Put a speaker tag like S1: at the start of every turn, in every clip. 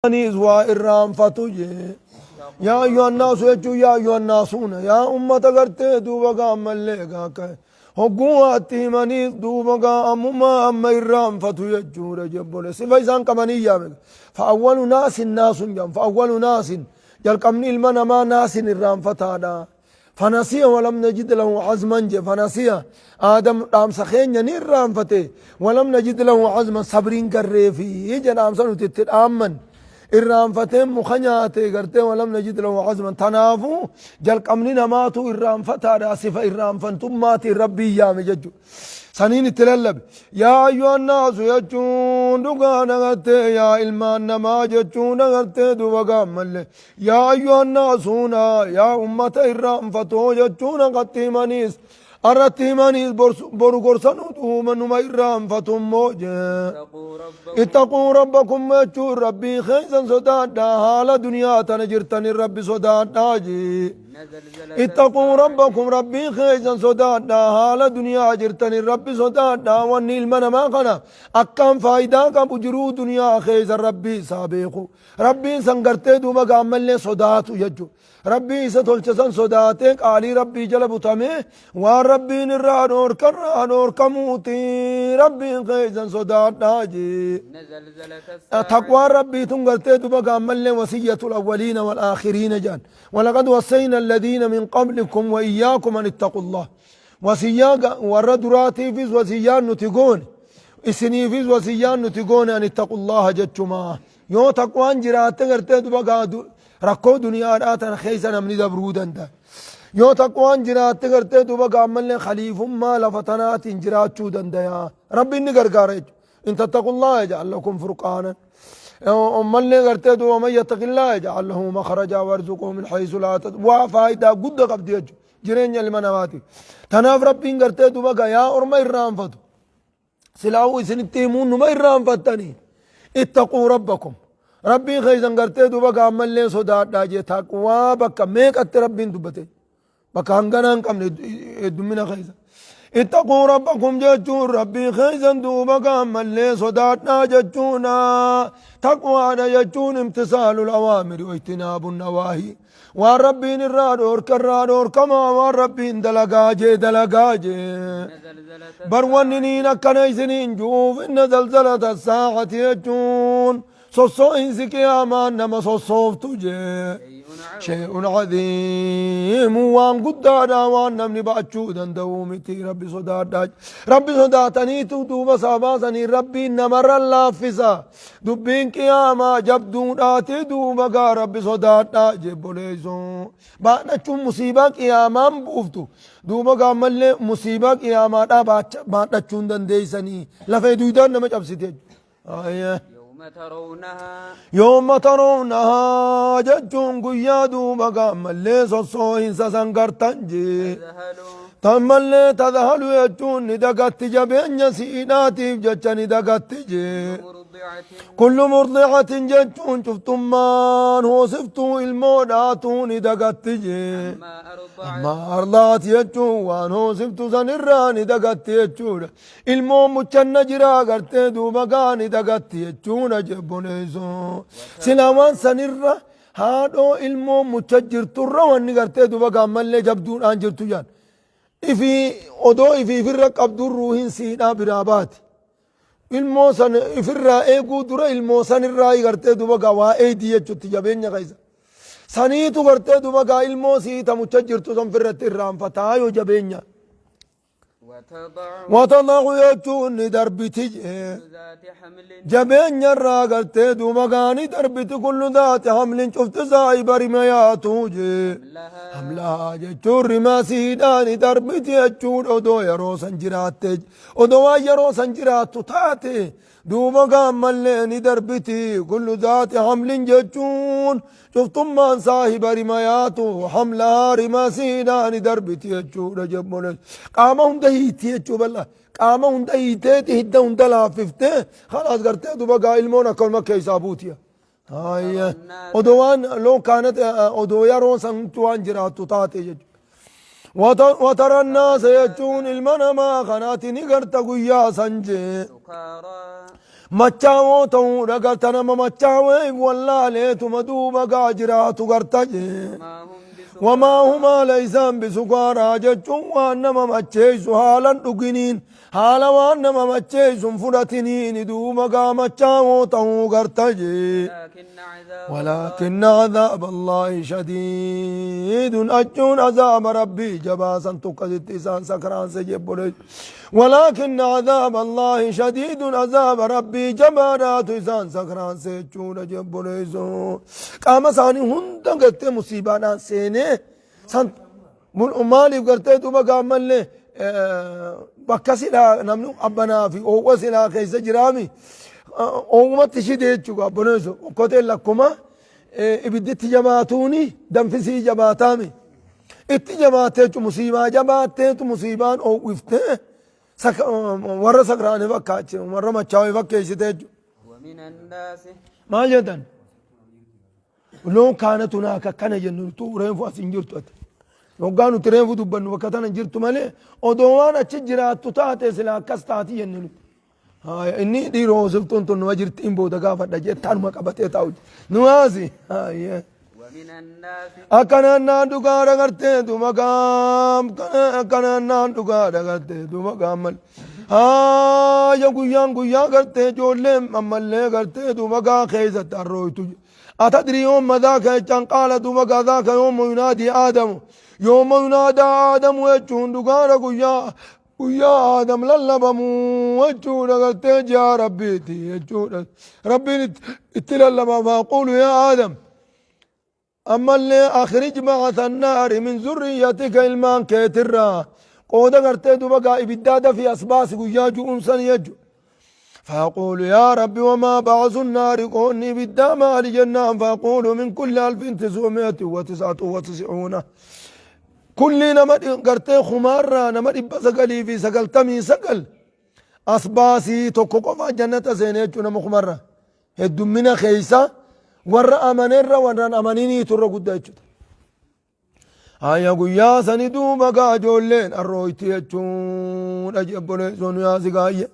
S1: أنيز وإرام فتوجي يا أيها الناس يجوا يا أيها الناسون يا أمة قرتي دوبا مليقا كي هقوا أتيمانيز دوبا أمما إرام فتو يجوا رجبول سفايزان كماني يامك فأول ناس الناس جام فأول ناس جل قمني المنا ما ناس إرام فتادا فنسيه ولم نجد له عزما فنسيه آدم رام سخين نيرام فتي ولم نجد له عزما صبرين كريفي يجي رام سنو تتآمن إرام فتم مخنياتي قرتي ولم نجد له عزما تنافو جل قمننا ماتو إرام فتا راسف إرام فانتم ماتي ربي يا مججو سنين التللب يا أيها الناس يجون دقانا قرتي يا إلمان نما ججون قرتي دوغا ملي يا أيها الناس هنا يا أمة إرام فتو ججون قرتي منيس أرتيماني برو قرصانو دومن ما إرام فتم موجه اتقوا ربكم وجو ربي خيزا صدادا حال دنيا تنجرتن ربي صدادا جي اتقوا ربكم ربي خيزا صدادا حال دنيا جرتن ربي صدادا ونيل من ما قنا أكام فايدا كم بجرو دنيا خيزا ربي سابقو ربي سنگرتي دوما قامل لي صداتو يجو ربي ستولچسن صداتك علي ربي جلبو تمه وربي نرانور كرانور كموتي ربي خيزا صداتا جي تقوى ربي تنقرتي دوما قامل لي وصية الأولين والآخرين جان ولقد وصينا الذين من قبلكم وإياكم أن اتقوا الله وصيا وردراتي فيز وصيان نتقون اسني فيز وصيان نتقون أن اتقوا الله جتشما يو تقوان جراتي قرتي دوما قادو ركو دنيا راتن خيسا نمني دبرودن دا يو تقوان جراتي قرتي دوما قامل لي خليف ما لفتنات جراتشو دن دا يا ربي اني قرقارج ان تتقوا الله يجعل لكم فرقانا أمال لي قرتي دوما من يتق الله يجعل له مخرجا وارزقه من حيث لا وفايدا قد قبض يجو جرين المنواتي تناف ربي قرتي دوما يا أرما إرام فتو سلاو إسن التيمون نما إرام فتني اتقوا ربكم ربي خيزن قرتي دوبا قامل لي صدات داجي تقوى بكا ميك ات ربي دبتي بكا هنگنان قمن دمنا خيزن اتقوا ربكم ججون ربي خيزن دوبا قامل لي صدات ججونا تقوى ججون امتثال الأوامر واجتناب النواهي والربي نراد اور كما والربي دلقاجي بروننين كنيسنين جوف إن زلزلة الساعة يجون صوصو إنسك يا مان نما صوصوف تجي شيء عظيم وان قدادا وان نمني بأچو دندومتي ربي صداتني تدوب ساباسني ربي نمر اللافسا دبين قياما جبدون آتي دوبا ربي صداتا جبوليزو بانا چون مصيبة قياما بوفتو دوبا قامل مصيبة قياما بانا چون دنديسني لفي دويدان نمج أبسيتي يوم ترونها ججون قيادو مقام اللي صوصوين سسنقر تنجي تملي تذهل يجون ندقت جبين سيناتي ججن ندقت جي كل مرضعة ججون شفتم مان هو سفتو الموداتون ندقت جي أما أرضات يجون وان هو سفتو سنران ندقت يجون الموم مجن جرا قرتي دو مقان ندقت يجون جبونيزو سلاوان سنرا هادو الموم مججر ترى وان قرتي دو مقان ملي جبدون آنجر تجان إفي أدو إفي فرق عبد الروحين سينا برابات الموسن إفرا إيقو درا الموسن الرأي قرتي دوبا وائي دي جبين غيزا سنيتو قرتي دوبا الموسي تمتجر تسم فرت الرام فتايو جبين وتضع يجون دربتي جبين الرا قرتي دوبا دربتي كل ذات حمل شفت زايبر ما ياتوجي حملها جتور ما سيداني دربتي جتور أدو يرو سنجراتي أدو يرو سنجرات تاتي دوما قامل لي دربتي كل ذات حمل جتون شفتم من صاحب رماياتو حملها رما سيداني دربتي جتور جبون قامهم دهيتي جتو بالله قامهم دهيتي تهدهم دلاففته خلاص قرتي دوما علمونا كل ما كيسابوتيا هاي أدوان لو كانت أدو يرو سنتوان جراتو تاتي جتو وترى الناس يجون المنما خناتي نقرت قيا سنجي مچاو تو رغتنا مچاوي والله ليت مدوبا قاجرات غرتجي وما هما ليسان بسكارى جتشون وانما مچيس حالا دغنين حالا وانما مچيس فرتنين دوما قامچاو تو غرتجي ولكن عذاب الله شديد أجون عذاب ربي جباسا تقدت إسان سكران سجبولي ولكن عذاب الله شديد عذاب ربي جبارات إسان سكران سجون جبولي قام ساني هندن قلت مصيبانا سيني سان مالي قلت دوبا قام اللي بكسلا نمنو أبنا في أوغسلا كيس جرامي أوغمت شديد شو قابلنسو وقتل لكما إبدت جماعتوني دنفسي جماعتامي اتجماعتي مصيبة جماعتي مصيبان أو وفته ورا سكراني وكاتش ورا ما تشاوي وكيشتي ومن الناس ما جدًا لو كانت هناك كان جنون تورين فاسنجرت لو كانوا ترين فدبن وكتنا جرت مالي ودوانا تجرات تاتي سلا كستاتي جنون هاي إني دي روزل تون وجرت إمبو دقافة دجيت تان ما كبتة تاوج نوازي هاي ومن الناس أكنا نادو كارا كرتة تو مقام أكنا نادو كارا كرتة تو مقام هاي يا كرتة جولم أمالي كرتة تو مقام خيزة تروي تج أتدري يوم ذاك كان قال تو مقام ذاك يوم ينادي آدم يوم ينادى آدم ويجون دكارا ويا آدم للبمو وجونا قلت يا ربي يجونا ربي اتللم فأقول يا آدم أما اللي أخرج بعث النار من ذريتك المان كيترا قودا قلت بقى إبداد في أسباس ويا جونسا يجو فأقول يا ربي وما بعث النار قوني بالدام الجنة فأقول من كل 1999 كل نمد قرتي خمارة نمد بسقلي في سقلتمي سقل أسباسي توكو قفا جنة سينيتو نمو خمارة الدمنا خيسا ورى أمانير ورى أمانيني ترى قد أجد آيا قويا سندو بقى جولين الرويتي يجون أجبولي سونيا سقايا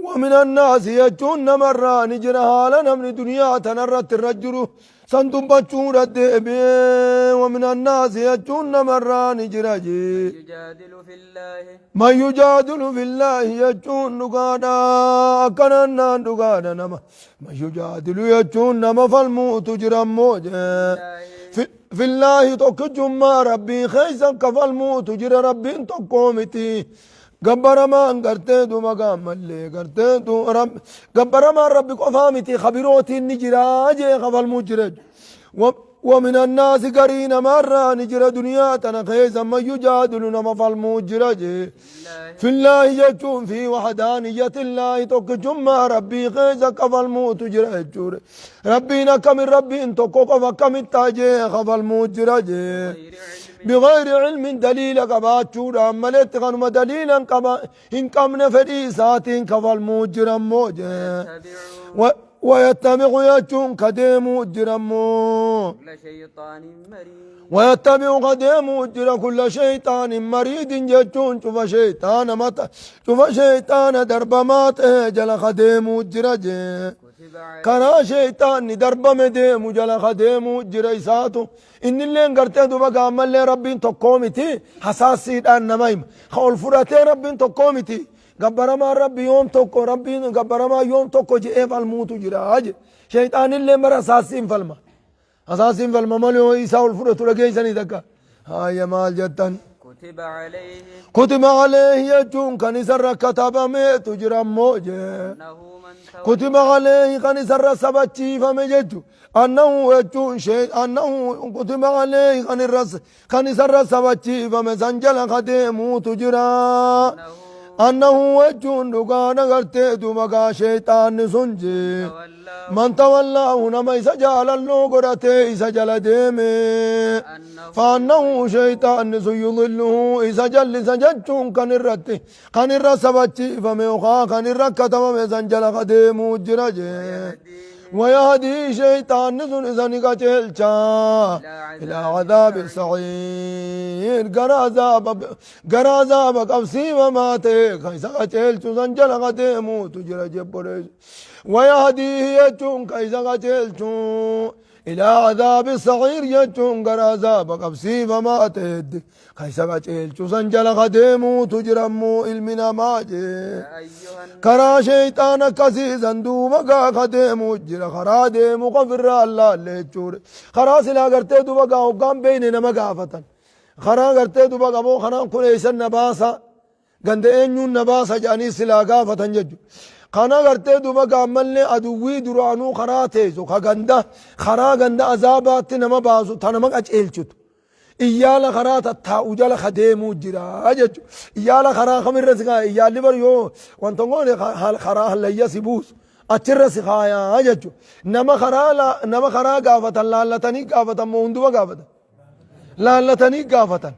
S1: ومن الناس يجون نمرا نجر حالا نمن دنيا تنرت الرجل سنتم بچون الدبي ومن الناس يجون نمرا نجر ما يجادل في الله يجون نقادا كننا نقادا نما ما يجادل يجون نما فالموت جرم موجه في الله توكجم ما ربي خيزا كفالموت جر ربي توكومتي قبر ما انقرتي دو مقام اللي قرتي دو رب قبر ما ربي قفامتي خبروتي النجراج خفال مجرج ومن الناس قرين مرة نجرى دنيا تنخيزا ما يجادلنا مفال مجرج في الله يجون في وحدانية الله توكجم ما ربي خيزا كفال موت جرج ربنا كم ربي انتو كم التاجي خفال مجرج بغير علم دليل قبات شورا ملت غنم دليلا قبا إن كمن فريسات كفال مجرم موجه ويتبع يجون كديم جرمو ويتبع قديم جر كل شيطان مريد يجون شوف شيطان مت شوف شيطان درب مات جل خديم جرجه كنا شيطان درب مديم جل خديم جريساتو إن اللي انقرته دوبا قام اللي ربي تقومتي حساسي دان نمايم خول فراتي ربي تقومتي قبر ما ربي يوم توكو ربي قبر ما يوم توكو جي فالموت جراج شيطان اللي مر اساسين فالما اساسين فالما مالو عيسى والفرت لجيسني دكا هاي مال جتن كتب عليه يجون كان سر كتب ميت جرم موجه كتب عليه كان سر سبتشي فمجدو أنه يجون شيء أنه كتب عليه كان سر سبتشي فمزنجل خديمو تجرا أنه وجون دقانا قرتي دمقا شيطان سنجي من تولاه نما إسجال اللوغرتي إسجال ديمي فأنه شيطان سيضله إسجال سججون كان الرسبتي فميوخا كان الركتم مزنجل قديمو جرجي ويهدي شيطان نزل إذن قتلتا إلى عذاب السعير قرازاب قبسي وماتي كيس قتلت زنجل قتيمو تجرى جبريز ويهديه يجون كيس قتلت إلى عذاب الصغير يجون قرازاب قبسي وماتي كيس قتلت زنجل قتيمو تجرمو المنا ماجي كرا شيطان كسي زندوما قتيمو جرى خرا ديمو قفر الله اللي جور خرا سلا قرتي دوبا قام بيننا مقافة خرا قرتي دوبا قبو خرا كليس النباسة قند اينيون نباسة جاني سلا قافة ججو خنا قرتي دوبا قام ملي أدوي درانو خرا تيزو خرا قندا عذابات نما باسو تنمك أجئلچت إيالا خرا تتاو جال خديمو جرا أججو إيالا خرا خمر رسقا إيالي بر يو وانتنقوني خرا هليا سيبوس أچر سخايا أججو نما خرا قافة لالتني قافة موندوا قافة لالتني قافة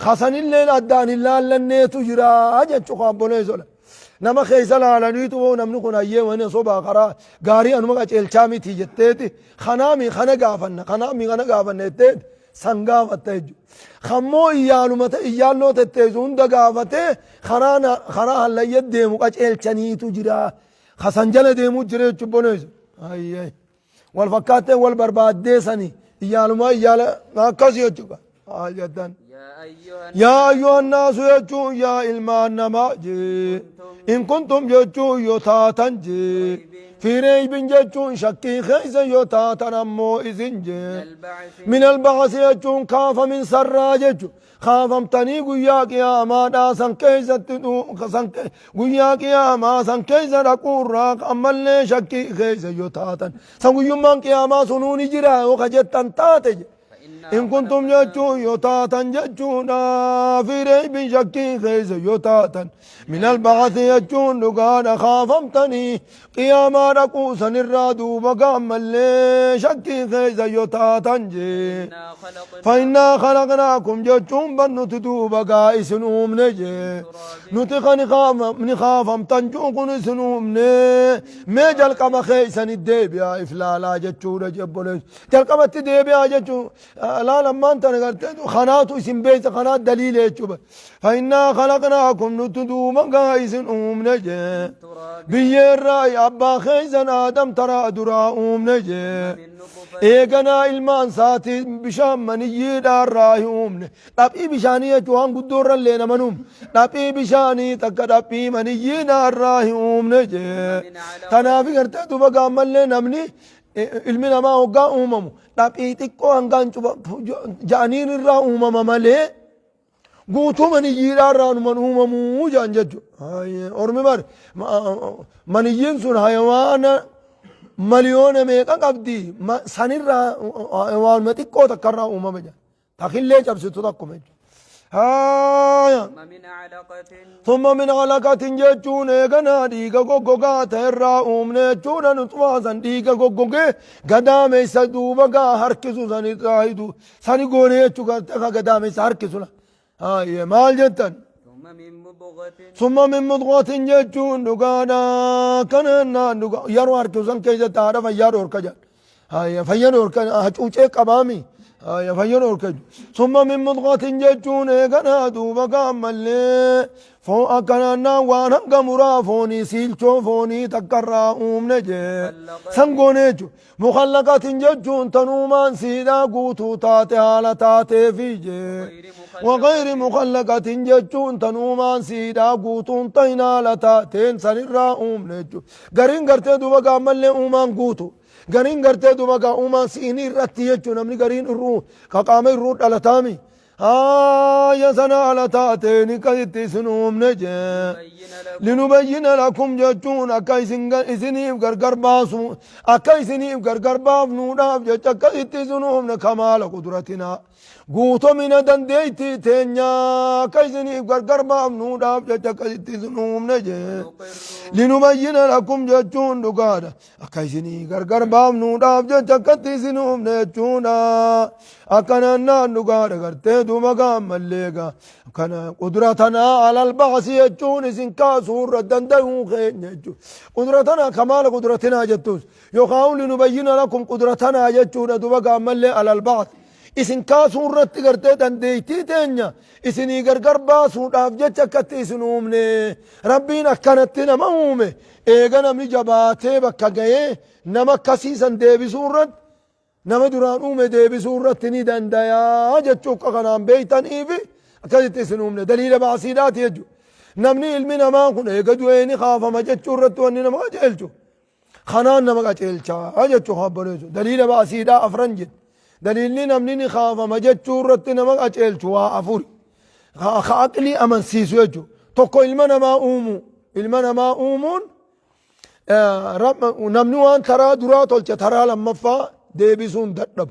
S1: خسن الليل أداني لالنيتو جرا أججو خابوني زولا نما خيسا لالنيتو نمنو كنا يواني صبا خرا غاري أنمك أجلچامي تيجتتي خنامي خنا قافة تيت سنگافته جو خمو ایالو تتیزون دا گافته خرا حلیت دیمو قچ الچنیتو جرا خسنجل دیمو جره چبونیز ای والفکاته والبرباد دیسانی ایالو ما کسی چکا آجدن يا أيها الناس يجو يا إلمان نماجي إن كنتم يجو يتاتن جي في ريب يجو شكي خيز يتاتن أمو إذن جي من البعث يجو كاف من سرا يجو خافمتني قياك يا ما داسن كيزة قياك يا ما سن كيزة رقور راك أما اللي شكي خيز يتاتن سنقيمان يا ما سنوني جرا وخجتن تاتج إن كنتم جتشو يوتاتا جتشونا في ريب شكي خيز يوتاتا من البعث يجون لقانا خافمتني قياما رقوسا الرادو مقام اللي شكي خيز يوتاتا جي فإنا خلقناكم جتشون بنو تدوب قائس نوم نجي نتخني خافمتن جوكن سنوم ني ميجل قم خيسا الديبيا إفلالا جتشونا جبوليس جل قمت ديبيا جتشو لا لما انت نقلت خناتو اسم بيت خنات دليل يجب فإنا خلقناكم نتدو مقايس نجي بيير راي أبا خيزن آدم ترى درا نجي إيقنا إلمان ساتي بشام مني دار راي نجي لابي بشاني يجوان قدور اللينا منوم لابي بشاني تكا لابي مني دار راي نجي تنافي قرتدو بقى ملي نمني ilmi namaa hoggaa uumamu dhaphii xiqqoo hangaan ja'aniin irraa uumama malee guutuu maniyyiidhaa irraa numan uumamuu jaan jechuudha. Ormi bar maniyyiin sun hayawaana miliyoona meeqa qabdi sanirraa hayawaanuma xiqqoo takka irraa uumama jaan takillee cabsitu takkuma jechuudha. ثم من علقة جتون إيقنا ديقا قوقا تهرا أمنا جونا نطواسا ديقا قوقا قدام يسدوبا هركسو ساني قايدو ساني قوني يتشوكا تخا قدام يسهركسو مال جتا ثم من مضغة جتون نقانا كننا يرو هركسو كيزا تعرف يرو هركجا فيرو هركجا هجوشي قبامي فيرو هركجا ثم من مضغة جتون إيقنا دوبا قام اللي فو أكننا وانا قمرا فوني سيلچو فوني تكرا نجي سنگونيچو مخلقات ججون تنومان سيدا قوتو تاتي حالا تاتي فيجي وغير مخلقات ججون تنومان سيدا قوتون تينا لتاتين سنرا نجو غرين غرتي دوبا قام اللي اومان قوتو غرين غرتي دوبا قام اومان سيني رتي يجو نمني غرين الروح كقامي الروح على يا سنا على تاتين كيتي سنوم نجا لنبين لكم جتون أكايسين إسنيف غرغر باسو أكايسنيف غرغر باف نوداف جتا كيتي سنوم نكمال قدرتنا قوتو من دنديتي تنيا أكايسنيف غرغر باف نوداف جتا كيتي سنوم نجا لنبين لكم جتون دقادا أكايسنيف غرغر باف نوداف جتا كيتي سنوم نجونا أكننا دقادا غرتي دوما قام الليقا كان قدرتنا على البعث يجون سنكا سور الدندو خين يجو قدرتنا كمال قدرتنا جتوس يقاول لنبين لكم قدرتنا يجون دوما قام اللي على البعث isin kaasuu irratti gartee dandeeytii teenya isinii gargar baasuudhaaf jecha akkatti isin uumne rabbiin akkanatti nama uume eega namni jabaatee bakka ga'ee nama akkasiisan deebisuu irratti nama duraan uume deebisuu irratti ni dandayaa jechuu akka kanaan beeytaniifi akkasitti isin uumne daliila baasiidhaati jechuudha namni ilmi namaa kun eega du'ee ni kaafama jechuu irratti wanni nama qajeelchu kanaan nama qajeelchaa jechuu habboleessu daliila baasiidhaa afran jedhe دليلني نمني خاف مجتشو رتنا ما أجلشوا أفور خاقلي أمن سيسو يجو توكو المنا ما أومون رب نمنوان ترى درات والش ترى لما فا ديبسون دتب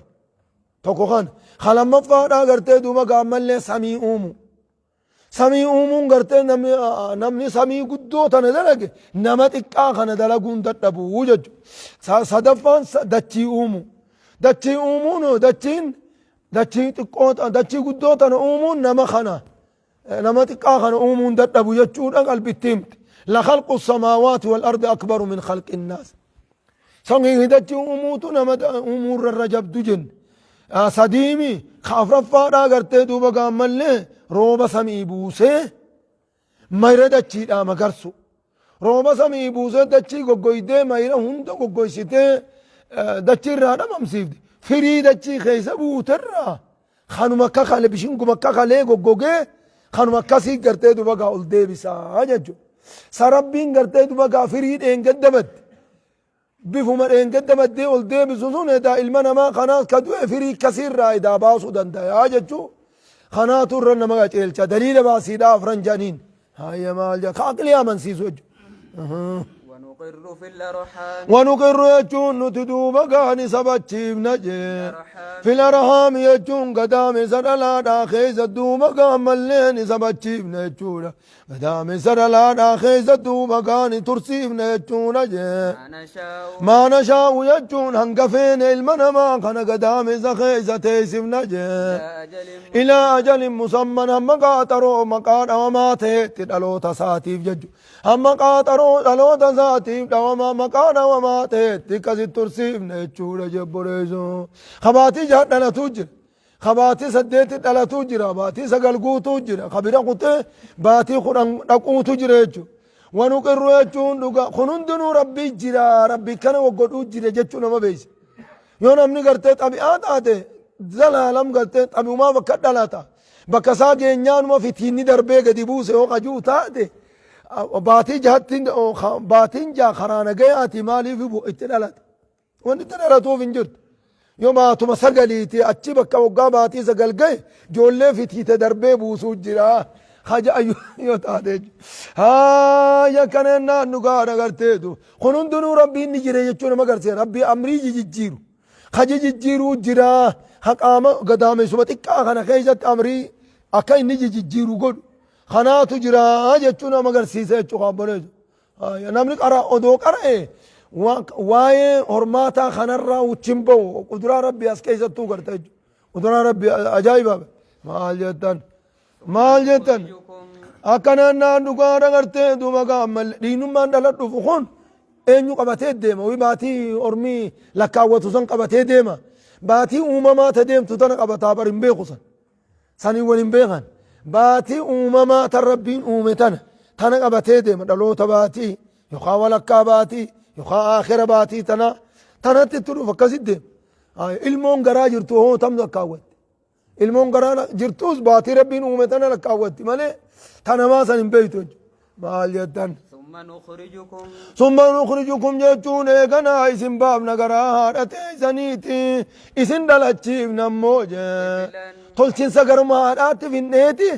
S1: توكو خان خلما فا دا غرتي دوما قامل لي سمي أومون غرتي نمني سمي قدو تندلق نمت إكا خان دلقون دتبو وجج صدفان دتشي دتشي أمونو دتشي تقوت دتشي قدوت أنا أمون نما خنا نما تقاخنا أمون دت أبو يجود قلب التيمت لخلق السماوات والأرض أكبر من خلق الناس سنجي دتشي أموتو نما أمور الرجب دجن سديمي خاف رفادا قرتي دوبا قامل له روبا سمي بوسه ميرا دتشي داما قرسو روبا سمي بوسه دتشي قوقويده ميرا هندو قوقويسته دتشي رانا ممسيف فري دتشي خيسا بوترا خانو مكا خالي بشنكو مكا خالي قوقوغي خانو مكا سي قرتي دو بقا قلدي بسا ججو سربين قرتي دو بقا فريد ان قدمت بفهم ان قدمت دي قلدي بسوسون دا المنا ما خناس كدو فري كثير راي دا باسو دندا ججو خناتو رن مغا چيلچا دليل باسي دا فرنجانين هاي مال جا خاقلي امن سيسو ونقر يجون نتدوب قاني سبتشيب نجي في الأرحام يجون قدام سرلا داخيز الدوب قام اللين سبتشيب نجونا قدام سرلا داخيز الدوب قاني ترسيب نجون نجي ما نشاء يجون هنقفين المنما خنا قدام سخيز تيسب نجي إلى أجل مسمى هم قاتروا مقاد وما تدلو تساتيف ججو هم قاتروا دلو تساتيف دوما مقاد وما تكسي ترسيف نجونا جبريزو خباتي جهد لا توجر خباتي سديت لا توجر باتي سقلقو توجر خبيرا قطة باتي خران رقو توجر يجو ونقر يجون خنون دنو ربي جرا ربي كان وقدو جرا جتشو نما بيس يون امني قرتي طبيعات آته زلالم قرتي طبيعو ما وقت دلاتا بكسا جينيان ما في تيني دربي قدبوسي وقجو تاته باتي جهتين باتين جا خرانا جياتي مالي في بو اتدلت وان اتدلتو فنجرت يوم اتما سقليتي اتشي بكا وقا باتي سقل جي جولي في تيتا دربي بوسو جرا خجا ايو تادج ها يا كننا نقارا قرتيتو خنون دنو ربي نجري يجون ما قرتي ربي امري جيجيرو خجي جيجيرو جرا حق آما قدامي سبتك خانا خيزت امري اكاي نجي جيجيرو قد خناتو جرا جتشونا مگر سيسه چو خبره يا نمني قرا اودو قرا واي حرماتا خنرا وچمبو قدرا ربي اسكيزتو کرتا قدرا ربي عجائب مال جتن اكنا نغارا کرتے دوما مل دينو مان دل دفخون اينو قبته ديما وي باتي اورمي لكاوتو سن قبته ديما باتي امما تديم تتن قبتا برم بيخسن سني ولين بيخن باتي أمما تربين أمتنا تنا قبتي دم دلو تباتي يخا ولكا باتي يخا آخر باتي تنا تترو فكسد دم المون غرا جرتو هو تم لكاوت المون غرا جرتوس باتي ربين أمتنا لكاوت مالي تنا ما سن بيتو مال يدن ثم نخرجكم جتون غنا اسم باب نغرا هاتي زنيتي اسن دلچيف نموجه تولچين سغر ما هات فينيتي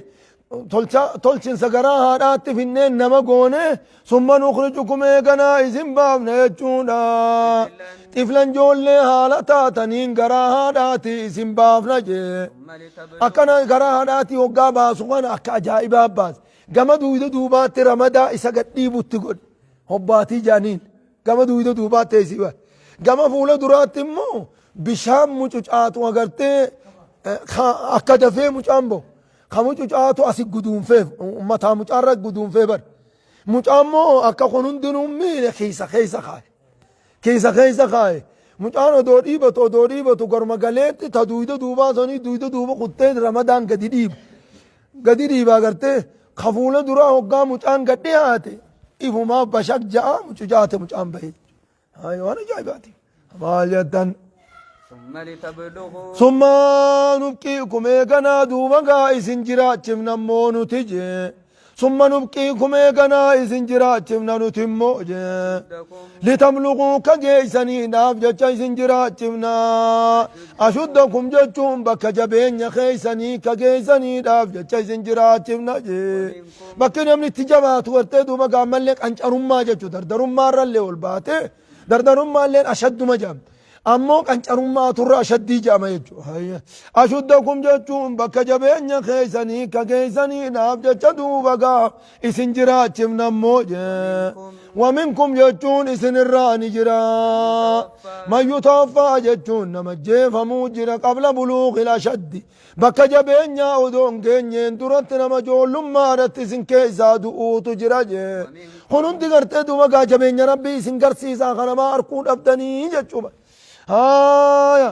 S1: تولچين سغر هات فينين نما غونه ثم نخرجكم غنا اسم باب نجونا طفلن جول حالتا تنين غرا هات اسم باب نجه اكنا غرا هات يوغا باسوان اك عجائب باس gamadu ida duubaatti ramada isa gadhiibutti godhe hobbaatii jaaniin gamadu ida duubaatti isiba gama fuula duraatti immoo bishaan mucucaatu agartee أكد في مجامبو خموجو جاتو أسي قدوم فيه أمتها مجارة قدوم فيه بر مجامو أكا خنون دنوم مين خيسا خاي كيسا خاي مجانا دوريبتو قرما قلت تدويدو دوبا سوني دويدو دوبا قطين رمضان قدي ديبا قرتي خفولة درا هقا مجان قدي هاتي إفو ما بشك جاء مجاته مجان بهيد هاي وانا جايباتي ماليتن ثم نبقيكم إيقنا دوبا قائسين جراتشم نمونو تجي ثم نبقيكم إيقنا إسن جراتشم نتمو لتملقوا كجيسني ناف جتشا إسن جراتشم أشدكم جتشم بك جبين خيسني كجيسني ناف جتشا إسن جراتشم بك نمني تجابات ورتدو بقى ملك أنش أرما جتشو دردرما رالي والباتي دردرما اللين أشد مجام أمو كنشرما ترى شدي جامع يجو هاي أشدكم جتون بك جبين خيسني كخيسني ناب جتدو بقى إسنجرات من موج ومنكم جتون إسن الراني جرا ما يتوفى جتون نمجي فموجر قبل بلوغ الأشد بك جبين ودون كينين ترت نمجول لما رت إسن كيسا دؤوت جراج خنون دقرت دو بقى جبين ربي إسن كرسيسا خنما أركون أبدني جتشو هايا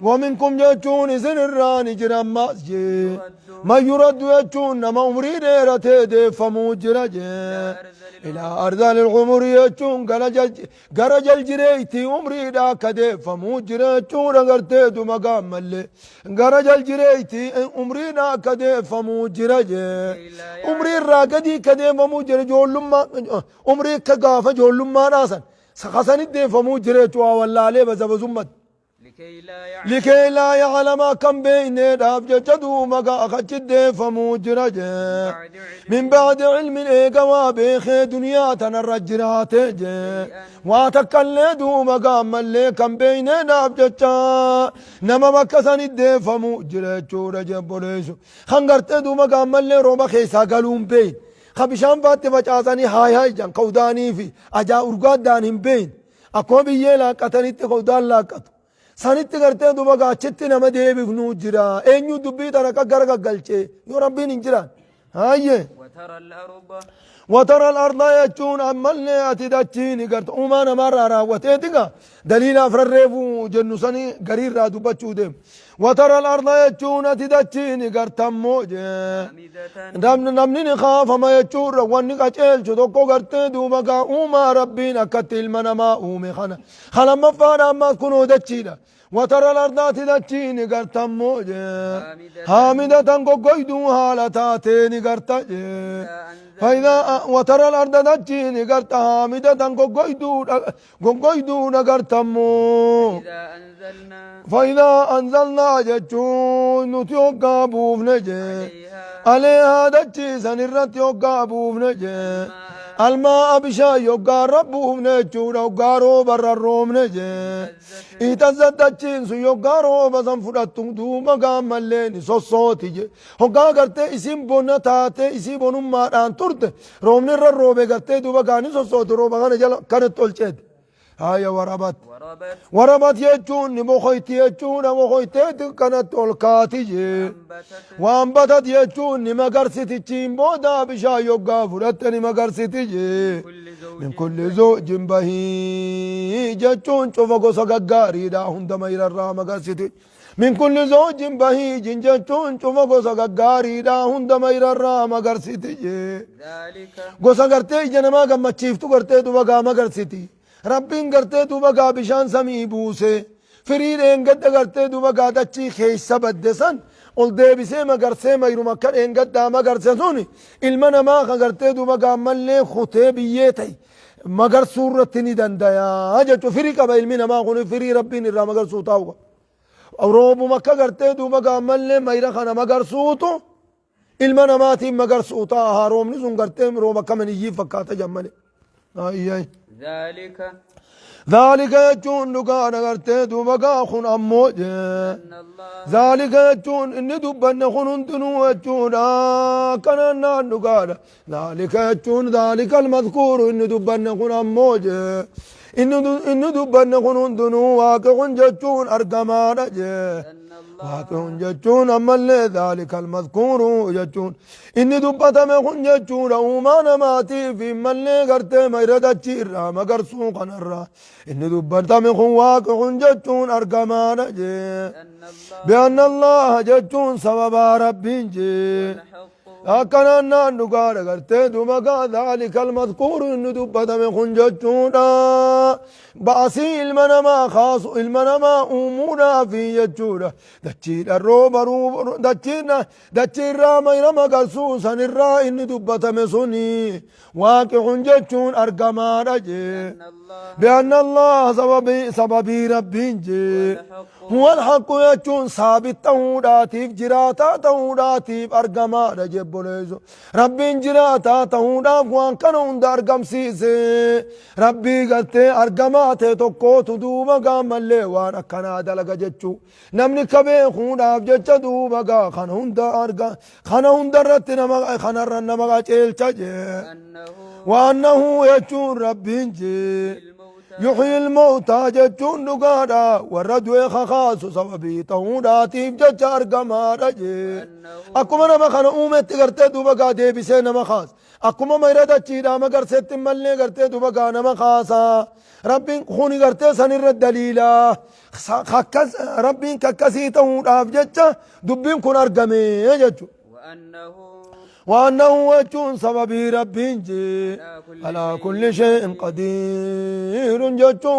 S1: ومنكم جاتون إذن الراني جرام ماسجي ما يرد يجون نما عمري ديرته دي فموجر إلى أرذال الغمر يجون غرج الجريتي عمري دا كده فموجر يجون أغرته دو مقام ملي غرج الجريتي عمري دا كده فموجر عمري الراقدي كده فموجر جول لما عمري كقافة جول لما ناسا سخسن الدين فموجر يجوا والله عليه بزبزمت لكي لا يعلم كم بين راب جدو مقا أخجد فموجر من بعد علم إيقوا بيخي دنيا تنرجرات واتكالدو مقا ملي كم بين راب جدا نما مكسن الدين فموجر جور جبوليسو خنقرت دو مقا ملي روما خيسا قلوم بين خبشان فاتي فجاساني هاي جان قوداني في أجا أرقاد دانهم بين أكو بيي لاقتني قودان لاقتو سانيت غرتي دوبا غاچتي نما ديبي فنو جرا اينيو دبي تركا غرغا غلچي يو ربي نجرا هاي وترى الارض يجون عملني اتدچيني غرت اومان مر راوتيتيغا دليل افرريفو جنسني غرير را دوبچو ديم وترى الارض يجون اتدچيني غرتمو نمني خاف ما يجور وني قچل چدوكو غرت دوبا اوما ربنا كتل منما اومي خنا مفانا ما كنو دچيدا وترى الأرض تدچيني غرتمو حامدة غوغويدو حالتاتين غرتا فإذا وترى الأرض تدچيني غرتا حامدة غوغويدو غرتمو فإذا أنزلنا جچون نتيوغا بوفنجي عليها دچي سنرت يوغا بوفنجي الماء بشا يوغا ربوم نجورا وغارو برا روم نجي إتزد دچين سو يوغا رو بسن فراتون دوما غاملين سوسوتي جي هوغا غرتي اسم بونا تاتي اسم بونم ماران تورت روم نر روبه غرتي دوبا غاني سوسوت روبا غاني جل كانت تولچد هاي وربت يجون نمخيتي يجون مخيتي كانت تولكاتي جي وانبتت يجون نمغرسيتي چيمبودا بشا يوغا فرات نمغرسيتي جي من كل زوج بهي جچون چوفغو سغغاري دا هندما يررا مغرسيتي من كل زوج بهي جنجچون چوفغو سغغاري دا هندما يررا مغرسيتي جي غوسا غرتي جنما گمچيفتو غرتي دوغا مغرسيتي ربين غرتي دوبا بشان سمي بوسه فريد انقد غرتي دوبا دچي خيس بدسن اول ديبسه مغرسه ميرو كان انقد ما غرسوني المنا ما غرتي دوبا مل خطيبيتي مگر صورتني دنديا اجو فريق بالمنا ما غني فري ربين الرا مگر سوتاو او روب مكه غرتي دوبا مل ميرا خنا مگر سوتو المنا ماتي مگر سوتا هاروم نزون غرتي روبا كمن يجي فكاتا جمل اي ذلك يجون لقانا غرتي دوبا خون أموج ذلك يجون إن دوبنا خون دنو يجون كنا لقانا ذلك يجون ذلك المذكور إن دوبنا خون أموج إنه دبنا خنون دنو واقع جتون أرقما رجع واقع جتون أما اللي ذلك المذكور جتون إني دبتا مخن جتون وما نماتي في ملي قرتي ميرد الجيرا مقر سوقا نرى إني دبتا مخن واقع جتون أرقما رجع بأن الله جتون سبب ربي جي أكنا نقال قرتي دوبا ذلك المذكور إنه دبتا مخن جتون باسي المنما خاص المنما أمونا في يجورة دتشير الروب روب دتشير ما يرمى قصوصا الرا إن دبت مسوني واقع جتشون أرقما رجي بأن الله سببي ربي جي هو الحق يجون ثابت تهوداتيف جراتا تهوداتيف أرقما رجي بوليزو ربي جراتا تهوداف وان كانون دا أرقم سيسي ربي قلتي أرقما te tokkootu duuba gaa mallee waan akkanaa dalaga jechuu namni kabee fuudhaaf jecha duuba gaa kana hunda irratti kanarra nama qaceelcha jee waannahu jechuun rabbiin jee yuxyi ilmawtaa jechuun dhugaadha warra du'e kakaasu sababii ta'uudhaatiif jecha argamaadha jee akkuma nama kana uumetti gartee duuba gaa deebisee nama kaasa akkuma mayra dachiidhaa magarseetti mallee gartee duuba gaa nama kaasaa ربين خوني قرتي سنر الدليلا ربين ككسي تهوداف جتة دبين كن أرقمي جتة وأنه وجون سببي ربين جي على كل شيء قدير جتة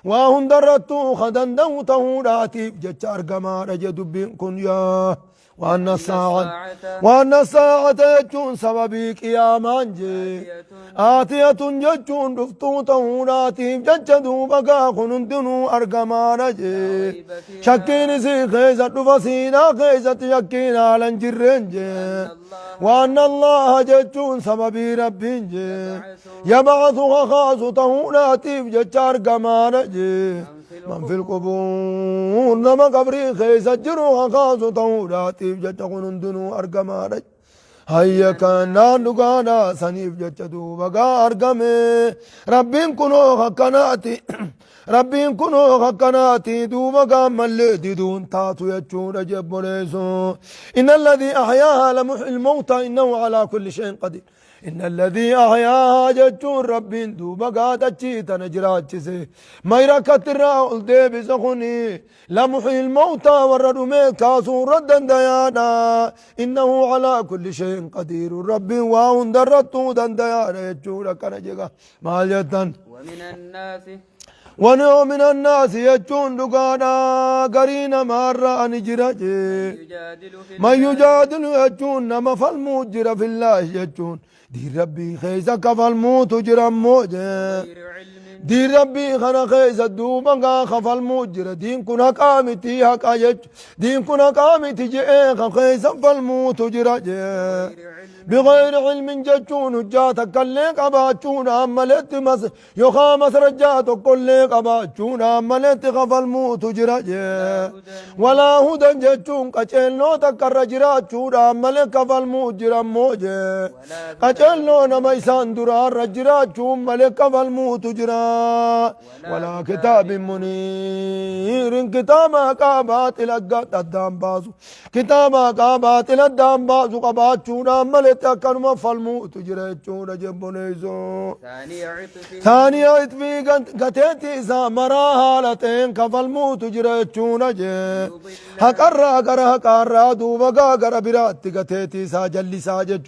S1: وهن درتو خدن دو تهوداتي جتة أرقما رجي دبين كن يا وأن الساعة يجون سببي قيامان جي آتية يجون رفتو تهوناتي ججدوا بقا خنندنو أرقمان جي شكين سي خيزة رفسينا خيزة شكين على جرين جي وأن الله ججون سببي ربي جي يبعث خاص تهوناتي جج أرقمان جي من في القبور نما قبري خيزة جرو خاص تهوناتي جج خنندنو أرقمان جي هيا كان نقانا سنيف جتدو بقى أرقمي ربين كنو خكناتي ربين كنو خكناتي دو بقى ملي دون تاتو يجون جب ليسو إن الذي أحياها لمحيي الموتى إنه على كل شيء قدير إن الذي أحياها جتون ربين دو بقى تجيتا نجرات جسي ما يركت الرأول دي بسخني لمحيي الموتى وردو ميكاسو ردا ديانا إنه على كل شيء قدير ربي واهن درتو دن ديانا يجون كنجيغا مال جتن ومن الناس يجون دقانا قرين مارا نجرجي ما يجادل يجون نما فالموجر في الله يجون دي ربي خيزة كفالموت جرم موجه دي ربي خنا خيزة دوبا خفال موجر دين كنا قامتي حقا يج دين كنا قامتي جئ خيزة فالموت جرجي بغير علم جتون جاتك الليك أباتون عملت مس يخامس رجاتك كلك أباتون عملت خفال موت جرجي ولا هدى جتون كچلو تكر جراتون عملت خفال موت جرم موجه كچلو نميسان درار رجراتون ملك خفال موت جرام ولا كتاب منير كتابا كابات لقات الدام بازو كتابا كابات الدام بازو قبات شونا ملت أكرم فالموت جريت شونا جبونيزو ثاني عطفي قتيتي زامرا حالتين كفالموت جريت شونا جي هكرا دوبا قرا برات قتيتي ساجل ساجج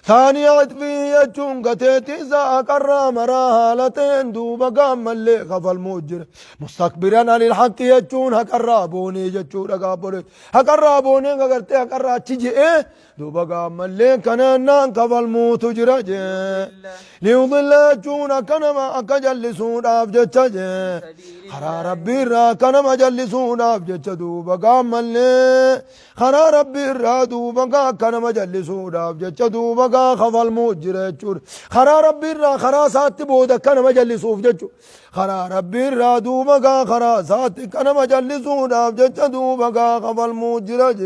S1: ثاني عطفي يجون قتيتي زاكرا مرا حالتين دوبا قام اللي خفل موجر مستكبرا عن الحق يجون هكرابوني جتشون هكابوني هكرابوني هكرتي هكرا تجي ايه دوبا قام اللي كنان خفل موت جرج ليضل يجون كنما أكجلسون أفجتش خرا ربي را كنما جلسون أفجتش دوبا قام اللي خرا ربي را دوبا كنما جلسون أفجتش دوبا خفل موت جرج خرا ربي را خرا سات بودا كنما جلسون أفجتش خرا ربي را دوبا خرا سات كنما جلسون أفجتش دوبا خفل موت جرج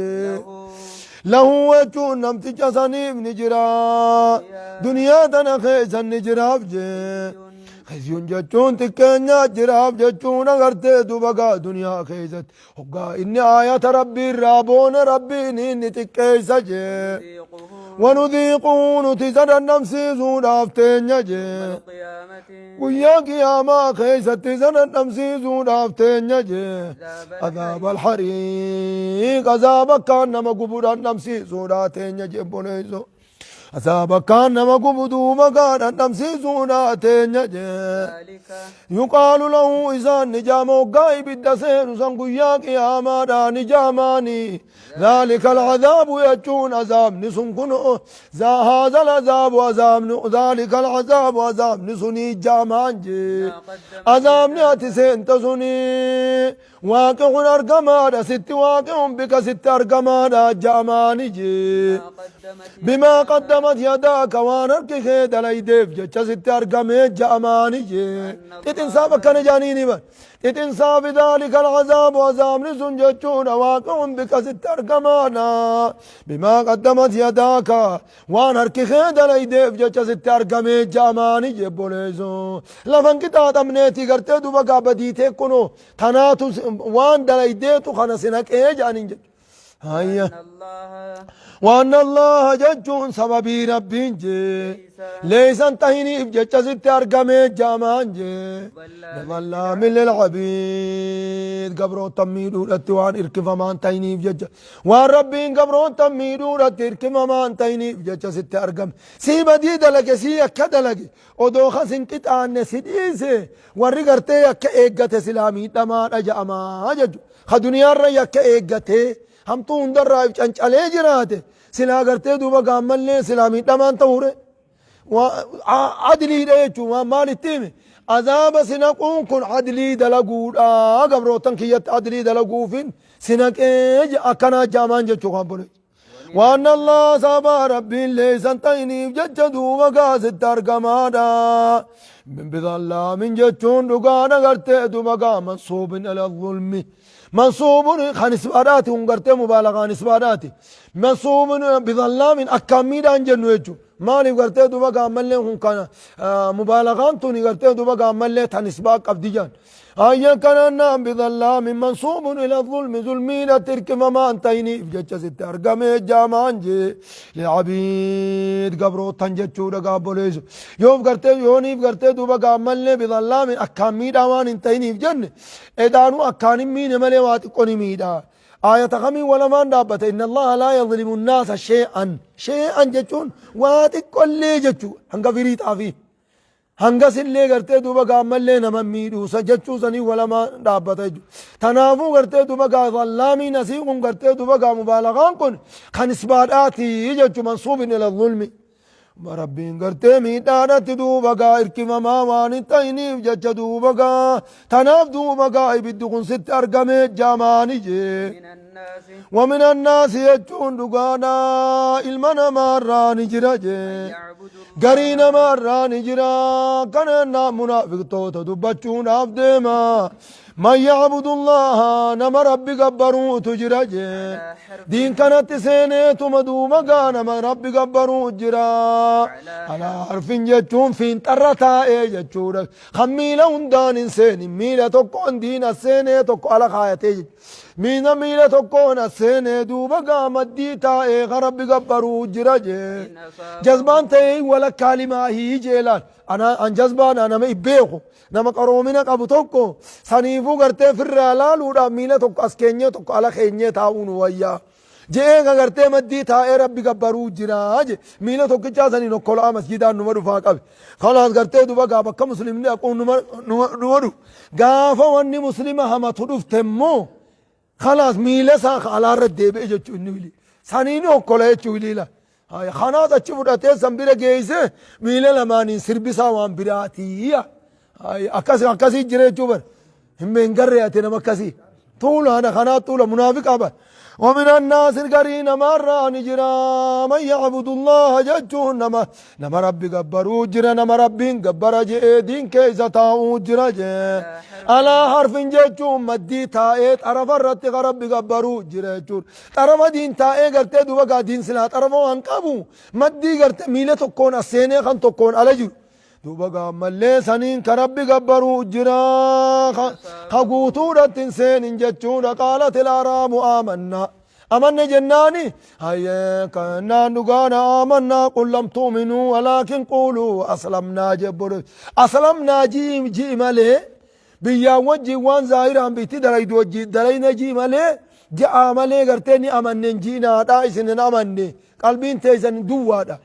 S1: له وجون نمتج سنيف نجرا دنيا تنا خيزا نجرا بجي خزيون جتون تكنيا جراب جتون أغرتي دوبقا دنيا كيست هقا إني آيات ربي الرابون ربي إني تكيسا جي ونذيقون تزر النمسي زون أفتين جي ويا قياما كيست تزر النمسي زون أفتين جي عذاب الحريق عذاب كان نما قبور النمسي زوناتين جي بونيزو عذاب كان نما قبضو مكان النمسيسونا تنجي يقال له إذا نجامو قايب الدسين سنقيا قياما نجاماني ذلك العذاب يجون عذاب نسنكنو هذا العذاب عذاب ذلك العذاب عذاب نسني جامانجي عذاب ناتي سنتسني واقع أرقمانا ست واقع بك ست أرقمانا جاماني جي بما قدمت يداك وانرك خيد ليديف جتش ست أرقمي جاماني جي تتنساب كان جانيني بان تتنساب ذلك العذاب وعذاب نسن جتشون واقع بك ست أرقمانا بما قدمت يداك وانرك خيد ليديف جتش ست أرقمي جاماني جي بوليزو لفن كتات أمنيتي قرتي دوبا بديتي كنو تناتو وان دليديتو خنسنك ايه جانين جد هيا وان الله ججون سببي ربين جي ليس انتهيني بججة ست أرقمي جامان جي لظلام للعبيد قبرو تميدو لتوان اركف ما انتهيني بججة وان ربين قبرو تميدو لتركف ما انتهيني بججة ست أرقم سي بديد لك سي أكد لك ودوخا سنكت آن سديسي ورقرتي أكا إيقات سلامي دمان أجأما ججو خدنيا رأي أكا إيقاتي هم طون در رأي چنچ علي جراته سلا قرتي دوبا قامل لي سلامي دمان توري وعدلي ريچو ومالي تيمي عذاب سنقون كن عدلي دلقود قبروتن كيت عدلي دلقوفين سنق ايج اكنا جامان جچو قابلي وان الله سبا ربي ليس انتيني ججدو مقاس الترقمانا من بظلا من جچون دقانا قرتي دوبا منصوب على الظلم منصوب خنسباراتي ونقرتي مبالغة نسباراتي منصوب بظلام أكاميدان جنو يجو ماني قرتي دوبا قامل لي هون كان مبالغان توني قرتي دوبا قامل لي تنسباق قبديجان أيا كان نام بظلام منصوب إلى الظلم ظلمين ترك ما انتيني بجتش ست أرقمي جامان جي لعبيد قبرو تنجتشو رقا بوليزو يوم قرتي يونيف قرتي دوبا قامل لي بظلام أكاميد أمان انتيني بجنة إدانو أكاني مين ملي واتقوني ميدا آية غمي ولا ما دابت إن الله لا يظلم الناس شيئا جتشون واتقون لي جتشو هنگا فريت آفي هنگا سلي کرتے دوبا قامل لي نمم ميدو سجتشو سني ولا ما دابت تنافو کرتے دوبا قا ظلامي نسيقون کرتے دوبا قا مبالغان كن خنسباداتي جتشو منصوب إلى الظلم ربين قرتي ميدانت دوبا قا اركما ما وان تينيف جتش دوبا قا تناف دوبا قا يبدقون ست أرقمي جاماني جي ومن الناس يجون دقانا المنا مراني جرا جي قرين مراني جرا كان منافق توتا دبچون عبدما ما يعبد الله نما ربي قبرو تجرا جي دين كانت سينيت مدوما قانا ما ربي قبرو جرا على حرف جتون فين ترتا اي جتشورك خميلا هندان سيني ميلا تقون دين السيني تقو على خايتي مينا ميلا تقون السيني دوبا قامت ديتا اي غرب قبرو جرا جي جذبان تي ولا كلمة هي جيلان أنا أن جذبان أنا ما يبيخو نما قرومنا قبو توكو سنيفو قرتي فرالال ودا ميلا توكو اسكينيو توكو على خينيو تاون ويا جيغا قرتي مدي تاي ربي قبرو جراج ميلا توكو جاسني نوكولا مسجدان نمرو فاقب خلاص قرتي دوبا قابا كمسلم لي اقون نمرو قافا واني مسلمة هما تدوف تمو خلاص ميلا ساخ على رد ديبئ جتشو النولي سنيني وكولا يتشو ليلا هاي خلاص اتشو فداتي سنبيرا جيسي ميلا لمانين سربسا وان براتي هاي أكاسي جري جوبر هم بينقرياتي نمكاسي طول أنا خنا طول منافق أبا ومن الناس القرين مرة نجرا من يعبد الله ججون نما ربي قبرو جرا نما ربي قبر جي دين كيزا تاو جرا جي على حرف ججون مدي تايت عرف الرد ربي قبرو جرا جور طرف دين تاي قرتي دوبا دين سلا طرفو انقابو مدي قرتي ميلة تكون السيني خان تكون على جور دوبا قام ملي سنين كربي قبروا جرا خقوتورة تنسين انجتشون قالت الأعراب آمنا أمنا جناني هيا كنا نقانا آمنا قل لم تؤمنوا ولكن قولوا أسلمنا جبر أسلمنا جي مالي بيا وجي وان زاهران بيتي دلائد وجي دلائنا جي مالي جاء مالي قرتني أمنن جينا دائسن أمني قلبين تيزن دوادا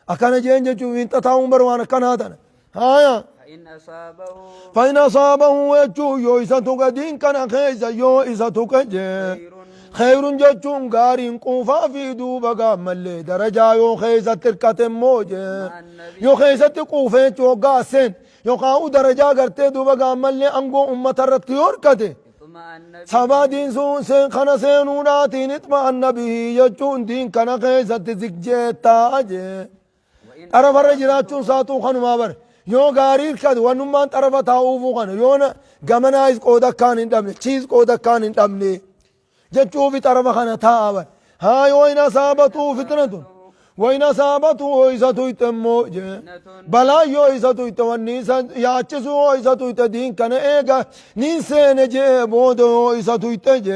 S1: أكان جين جيجو انت تاهم بروانا كان هذا هايا فإن أصابه وجو يو إسا تقدين كان خيزا يو إسا تقدين خير جتون غارين قوفا في دوبا قامل درجة يو خيزة تركة موجة يو خيزة قوفين جو قاسين يو قاو درجة قرتي دوبا قامل أنقو أمة الرتيور كده سبا دين سون سين خنا سينوناتين اطمأن به يجون دين كان خيزة تزكجيتا أجي طرف الرجلاتون ساتو خانو مابر يو غارير كد ونمان طرف تاوفو خانو يونا غمنايز قودا كان اندامني چيز قودا كان اندامني جتشو في طرف خانة تاوبر هاي وين أصابته فتنة وين أصابته إساتو يتمو بلا يو إساتو يتوانيسا ياتشسو إساتو يتدين كان إيغا نيسين جي بودو إساتو يتجي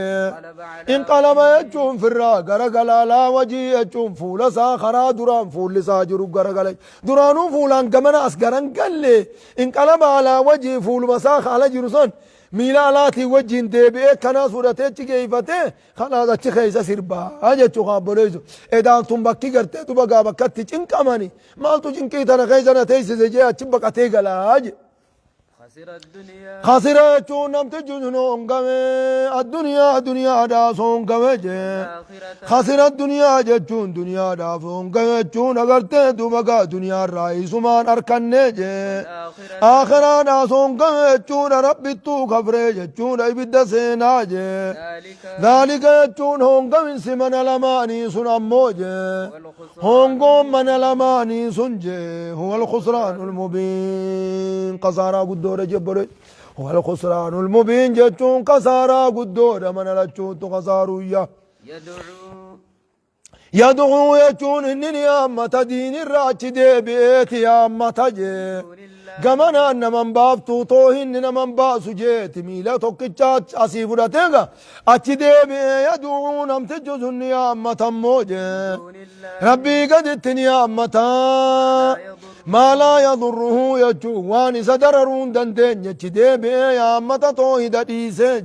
S1: انقلب يجون في الرا غرغلا لا وجي يجون فولا ساخرا دران فول ساجرو غرغلا درانو فولان غمنا أسغران قلي انقلب على وجي فول مساخ على جرسون ميلالاتي وجين ديبئ كنا صورته تجيفته خلاص أشي خيسة سربا أجا شوخان بوليزو إذا أنتم بكي قرتي تبقى بكتي چنك أماني مالتو چنكي تنا خيسة نتيسي زجي أشي بكا تيغلا أجي خسر چون نمت جنون قمي الدنيا داسون قمي خسر الدنيا جچون دنيا دافون قمي چون اگر تے دوبگا دنیا رائی سمان ارکنے جے آخرا داسون قمي چون ربی تو خبرے جچون عبد سینا جے ذالک چون ہون قمي سمن لمانی سن امو جے ہون قوم من لمانی سن جے هو الخسران المبین قصارا قدور جبر هو الخسران المبين جتون قصارا قدور من لجون تقصارويا يدعو يجون إنني أمة دين الراشد بيت يا أمة جي قمنا أن من باب توطوهن من باس جيت ميلا توكيشات أسيفو تيغا أتشد بي يدعون أمتجزن يا أمة موجي ربي قد اتني يا أمة ما لا يضره يجو واني سدررون دندن يجد بي يا أمة توهد ديسي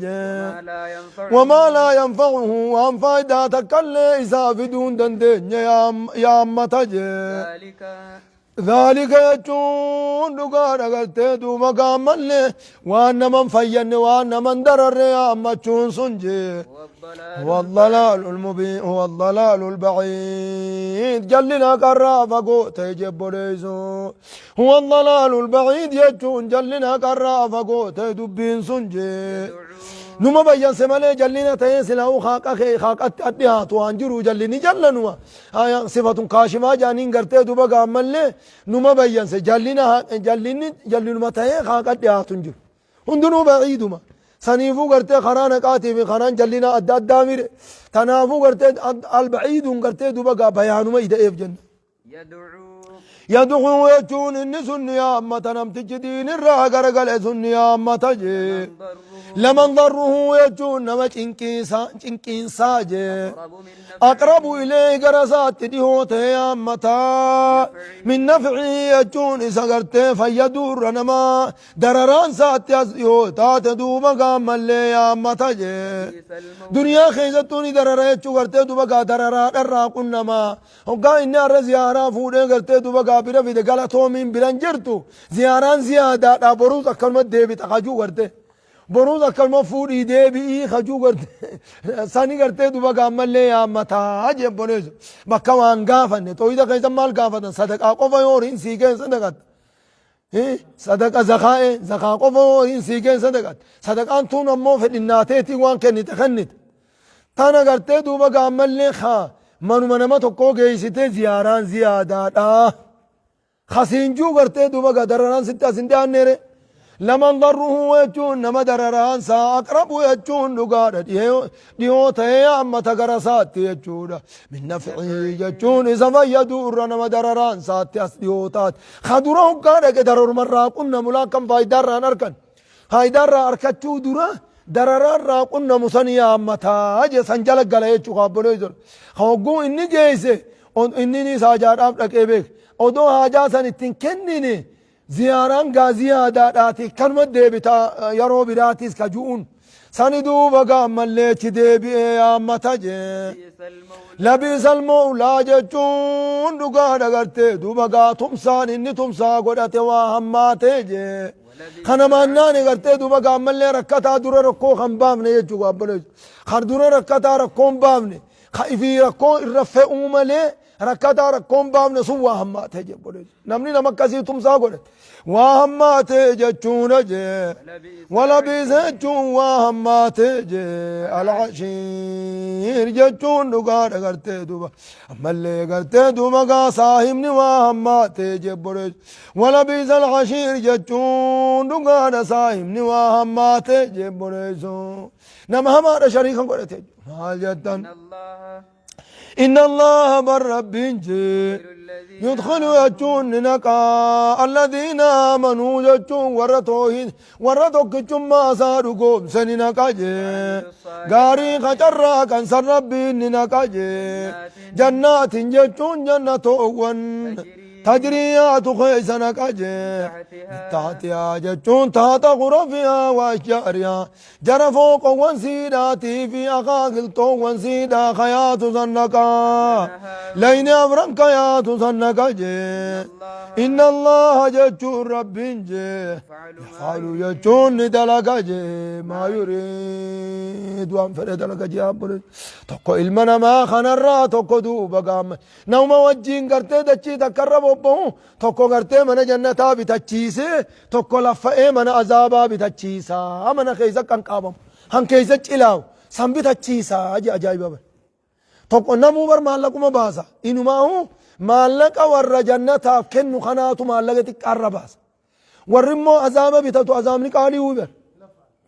S1: وما لا ينفعه وان فايدة تكالي إسافدون دندن يا أمة جي ذلك يجون دقار أغلتي دوما قامل وان من فين وان من درر يا أمة چون سنجي هو الضلال المبين هو الضلال البعيد جلنا قرافة قوت يجب ليزو هو الضلال البعيد يجون جلنا قرافة قوت دبين سنجي نما بيان سمالي جلنا تين سلاو خاقت أديها توانجرو جلني جلنوا آيا صفة كاشما جانين قرتي دوبا قامل نما بيان سجلنا جلني ما تين خاقت أديها تنجر هندنو بعيدما سنيفو قرتي خران قاتي خران جلنا أدى الدامير تنافو قرتي البعيد قرتي دوبا بيانو ما يدئف جنة يدعو يجون النسن يا أمة نمتج دين الرها قرقل سن يا أمة جي لمن ضره يجون نما چنكين ساجي أقرب إليه قرسات ديهوت يا أمة من نفعي يجون إسا قرتي فيدور نما درران سات يهوتات دوبا قامل لي يا أمة جي دنيا خيزتوني درر يجو قرتي دوبا درران الراقون نما وقا إني الرزيارة فودي قرتي دوبا بيرا في دقالتو من بلنجرتو زياران زيادة بروز أكلمة ديبي تخجو قرتي بروز أكلمة فودي ديبي خجو قرتي ساني قرتي دوبا قامل لي يا أمتا عجب بنيزو بكا وان قافن تو إذا كيسا مال قافن صدقاء قفا يورين سيكين صدقات صدقاء زخاء قفا يورين سيكين صدقات صدقاء تون أمو في الناتيتي وان كنت تخنت تانا قرتي دوبا قامل لي خا منو منما تقو قيسيتي زياران زيادة خسينجو قرتي دوبا قدران ستة سنتان نيري لمن ضره يجون نما درران سا أقرب يجون لقارة ديوتا يا أما تقرسات يجون من نفعه يجون إذا فيدور نما درران سات ديوتات خدره قارة كدرر مرة قلنا ملاكم فايدار أركن هايدار أركتشو درا درران راقنا مسنيا أما تاج سنجلق قلا يجو قابلو يزر خوقو إني جيسي إني ساجار أفلك إبك odoo haajaa san ittiin kennine ziyaaraan gaaziyaadaadhaati kanuma deebita yeroo biraatis ka ju'uun sani duuba gaammalleechi deebi'ee yaammata jee labiisal mawlaa jechuun dhugaa dagartee duuba gaa tumsaan inni tumsaa godhate waa hammaatee jee kana maannaan gartee duuba gaammallee rakkataa dura rakkoo kan baafne jechuu gaabbaloo kan dura rakkataa rakkoon baafne ka ifii rakkoo irra fe'uu malee ركعتا ركوم بامن سو وهمات هي بولج نمني نمك كسي تم ساقول وهمات جتشون جي ولا بيزجون وهمات جي العشير جتشون دقار کرتے دوبا ملے کرتے دوبا کا صاحبني وهمات جي بولج ولا بيز العشير جتشون دقار صاحبني وهمات جي بولج نم ہمارا شریک ہم کرتے حال جتن إن الله بالرب يدخل يجون نكا الذين آمنوا يجون ورتوهن ورتوك جمع صارقوم سننكا جي غاري خجرا كان سر ربي ننكا جي جنات يجون جنتوهن تجريات خيسنك أجي تحتها جتون تحت غرفها وأشجارها جرى فوق وانسيداتي في أخاقل تو وانسيدا خيات سنكا لين أمرك يات سنكا جي إن الله جتون رب جي يفعل جتون ندلك جي ما يريد وانفر دلك جي أبرد تقو إلمنا ما خنرا تقو دوبا قام نوم وجين قرتي دچي تقرب tokko gartee mana jannataa bitachiise tokko laffa'ee mana azaabaa bitachiisa mana keessa kan qabamu han keessa cilaawu san bitachiisa ajaa'iba tokko namuu bar maallaquma baasa inumaahu maallaqa warra jannataaf kennu kanaatu maallaqa xiqqaarra baasa warri immoo azaaba bitatu azaabni qaalii bar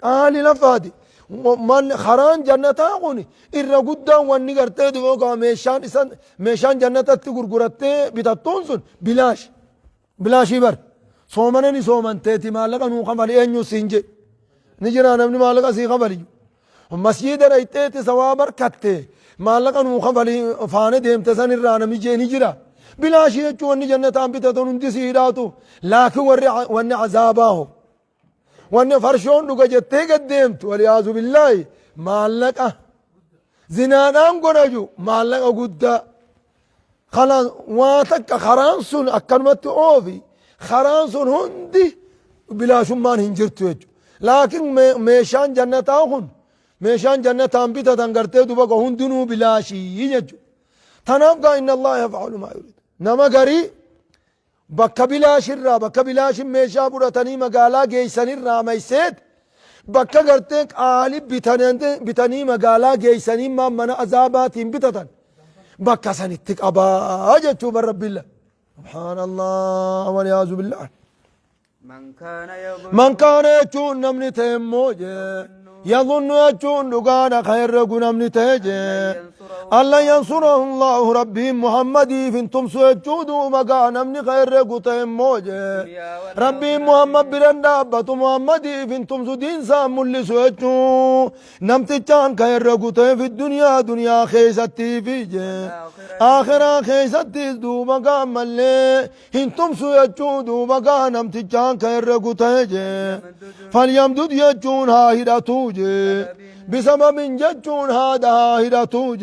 S1: qaalii lafaati خران جنتا قوني الرجودة واني قرتي دوغا ميشان جنتا تقول قرتي بتطونسون بلاش يبر صومنني صومن تيتي مالك أنو خبري أنيو سينجي نجرا نمني مالك أسي خبري مسجد رأيتي سوابر كتة مالك أنو خبري فاني ديم تسان الرانا ميجي نجرا بلاش يجو اني جنتا بتطون انتي سيراتو لكن واني عذاباهو وأن فرشون دوكا جتة قدمت والعياذ بالله مالك زنانان قرجو مالك قد خلاص واتك خرانسون أكلمت أوفي خرانسون هندي بلا شمان هنجرتو لكن ميشان جنتاهن ميشان جنتان بيتا تنقرتي دوبا هندنو بلا شيء يجو تنابقى إن الله يفعل ما يريد نما قري bakka bilaashirraa bakka bilaashin meeshaa fudhatanii magaalaa geessanirraa mayseet bakka gartee qaali bitanii magaalaa geessanii mana azaabaatiin bitatan bakka sanitti qabaa jechuu bar rabbillah subhaanallah waliyaazu billah man kaana jechuun namni ta'e immoo يظن يجون لقانا خير نمني تهجي الله ينصره الله ربي محمد فانتم سيجودوا مقا نمني خير قتهم موجي ربي محمد برندا أبتو محمد فانتم سدين سام اللي سيجو نمتي كان خير قتهم في الدنيا دنيا خيستي فيجي آخرا خيستي دو مقا ملي انتم سيجودوا مقا نمتي كان خير قتهم فليمدد يجون هاهدتو بسبب جتون هذا هيرتو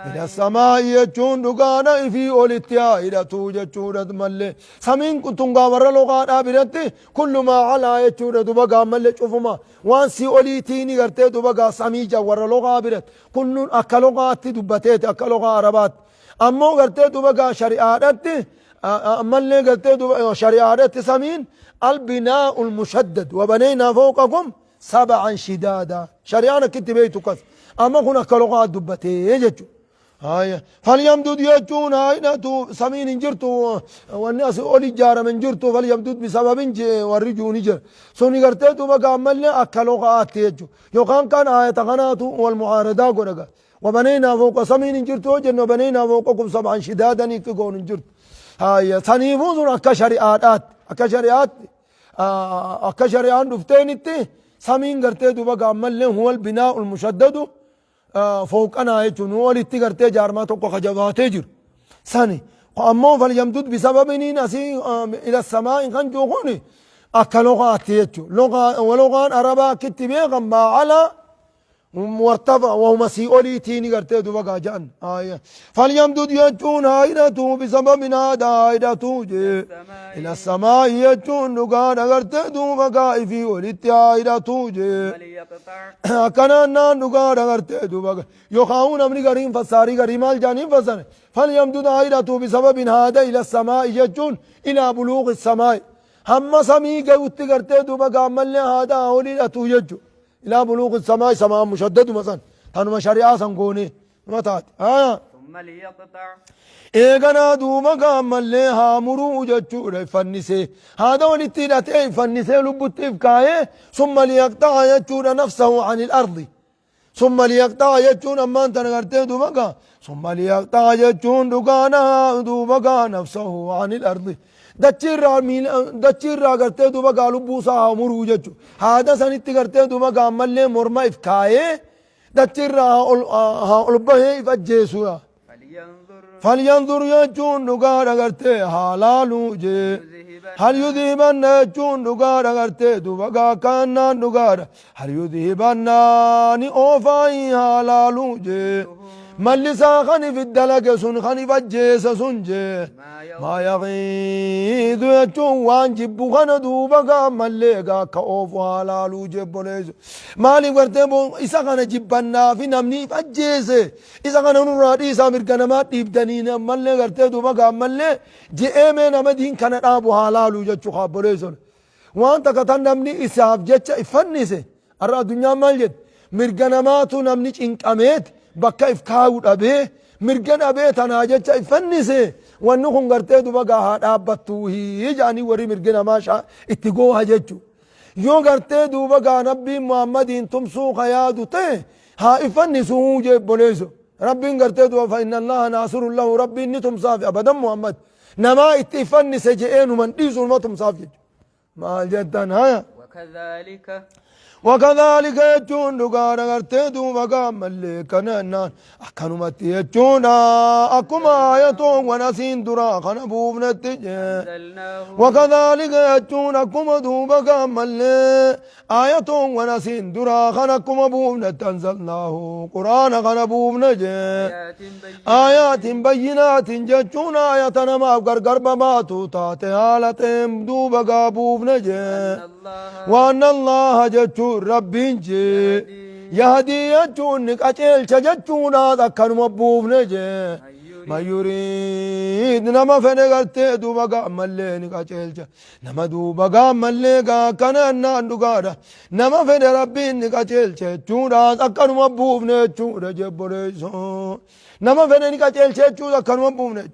S1: إلى السماء يجون دقانا في أولتيا هيرتو جتون ملي سمين كنتم قامر لغانا برتي كل ما على يجون دبقا ملي شوفما وانسي أوليتيني قرتي دبقا سمي جور لغا برت كل أكلغات دبتيت أكلغا عربات أمو قرتي دبقا شريعات ملي قرتي دبقا شريعات سمين البناء المشدد وبنينا فوقكم سبعا شدادا شريعنا كنت بيتو كذا أما كنا كلغات دبتي يجتو هاي فليمدد يجون هايناتو سمين انجرتو والناس اولي جارة من جرتو فليمدد بسبب ورجون جر سوني قرتيتو بقى عملنا اكلو قاتي يجو يوكان كان آية غناتو والمعارضة قرقا وبنينا فوق سمين انجرتو جنو بنينا فوقكم سبعا شدادا يكون انجرت هاي سنيفوزون اكا شريعات اكا شريعان دفتين التي سمين قرتيتو بقى عملنا هو البناء المشدد فوق أنا يجون ولتي قرتي جارماتو خجباتي جر ثاني أما فليمدد بسبب نسي إلى السماء إن كان جوهوني أكلوغات يجو ولغان أربا كتبه غما على مرتفع وهو مسيولي تيني قرتي دوبا جان آية فليمدد يجون هايدتو بسبب نادا هايدتو إلى السماء يجون لغان قرتي دوبا في ولتي هايدتو كنا نغار غرتي دوبا يخاون امني غريم فساري غريمال جانين فسن فليمدد هايدتو بسبب هذا إلى السماء يجون إلى بلوغ السماء هم سمي قوت غرتي دوبا عمل هذا اولي اتو يجو إلى بلوغ السماء سماء مشدد مثلا تنو شريعة سنقوني متات
S2: ثم ليقطع
S1: إيغانا دوما قامل لها مرو جتشور فنسي هذا ولتيلاتي فنسي لبتيف كايه ثم ليقطع يجور نفسه عن الأرض ثم ليقطع يجور أما أنت نغرتي دوما ثم ليقطع يجور دوما نفسه عن الأرض دچير غرتي دوما لبوسا مرو جتشو هذا سنتي غرتي دوما قامل له مرما إفكايه دچير لبه إفجيسوا فلينظر يجون نقار غرتي حلالو جي هل يذهبن يجون نقار غرتي دوبا كانا نقار هل يذهبن ني اوفاي حلالو جي ملسا خني في الدلق سن خني فجيس سن جي ما يغيد يجون وان جبو خنا دوبا ملقا كأوف حلالو جي بوليس مالي غرتي بو إسا خنا جبنا في نمني فجيس إسا خنا نرادي إسا مرقنمات ديبدنين ملي غرتي دوبا ملي جئي من أمدين كان أبو حلالو جيشو خابوليسون وانتا كتن نمني إساف جيشا إفنسي أرى الدنيا مالجد مرقنماتو نمني إنك أميت بكا إفكاود أبيه مرقن أبيه تنا جيشا إفنسي وانوخن غرتي دوبا هاد أبتوهي جاني وري مرقنما اتقوها جيشو يو غرتي دوبا نبي محمدين تمسو خيادو تي ها إفنسو جيب بوليسو ربي غرتي دو فإن الله ناصر الله ربي نتم صافي أبدا محمد نما اتفن سجئين من ديسو المتم صافي ما جدا هيا وكذلك يجون دقار غرتي دو مقام ملك نان أكنمت يجون أكما آياتون ونسين درا خنبوب نتجي وكذلك يجون أكما دو مقام ملك آياتون ونسين درا خنكما بوب نتنزلناه قرآن خنبوب نجي آيات بينات ججون آياتنا ما غرغر بماتو تاتي حالتهم دو بقابوب نجي وأن الله ججون ربين جي يهدي يجون نقاتل ججون هذا كانوا مبوب نجي ما يريد نما فنغرتي دوبا ملي نقاتل نما دوبا ملي كان نندغادا نما فن ربي نقاتل ججون هذا كانوا مبوب نجي رجبريسو نما فن نقاتل ججون هذا كانوا مبوب نجي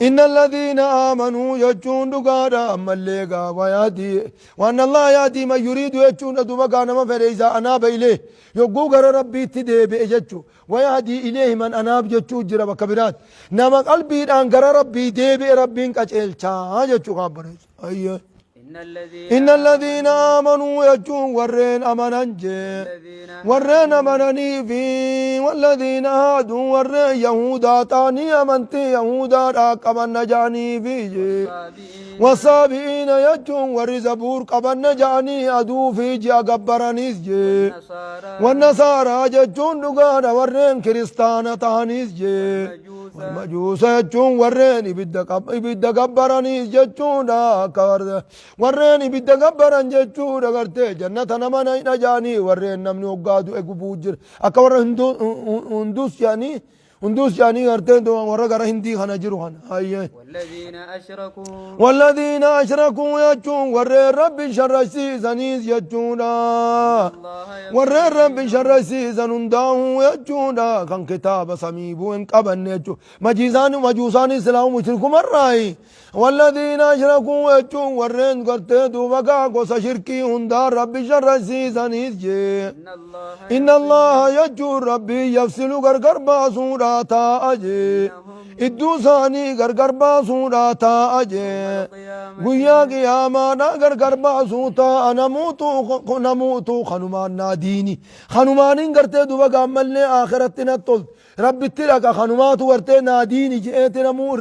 S1: إن الذين آمنوا يجون دغادا مليغا ويهدي وأن الله يهدي ما يريد يجون دوبا نما فريزا أناب إليه يقو غر ربي تدي بيجو ويهدي إليه من أناب جچو جرا بكبرات نما قلبي أن غر ربي دي بي ربي كچل چا جچو خبر أيه إن الذين آمنوا يجون ورين أمننج ورين أمنني في والذين هادوا ورين يهودا تاني أمنتي يهودا راكبن نجاني في والصابئين يجون ورزبور قبن نجاني أدو في جا قبرانيس جي والنصارى يجون دقانا ورين كريستانا تانيس جي والمجوس يجون ورين إبدا قبرانيس يجون كارد ورين إبدا قبران يجون أغرتي جنة نمانا نجاني ورين نمني وقادو اكو بوجر أكور هندوس يعني أرتين دو ورا غرا هندي خنا جرو خنا هاي والذين أشركوا يجون ور رب شر زنيز يجون warreen rabbi sharraysiisan hundaa'uu jechuudha kan kitaaba samiibuu hin qabanne jechuudha majuusaanii islaamu mushrikumarraayi والذين أشركوا يجون ورين قرتي دوبقا قوس شركي هندار ربي شرسيسان إذجي إن الله يجون ربي يفصل غرغر باسوراتا أجي إدو ثاني غرغر باسوراتا أجي قويا قيامانا غرغر باسوتا نموتو خنمان ناديني خنمانين قرتي دوبقا ملني آخرتنا الطلت ربي تلقى خنمات ورتي ناديني جئتنا مو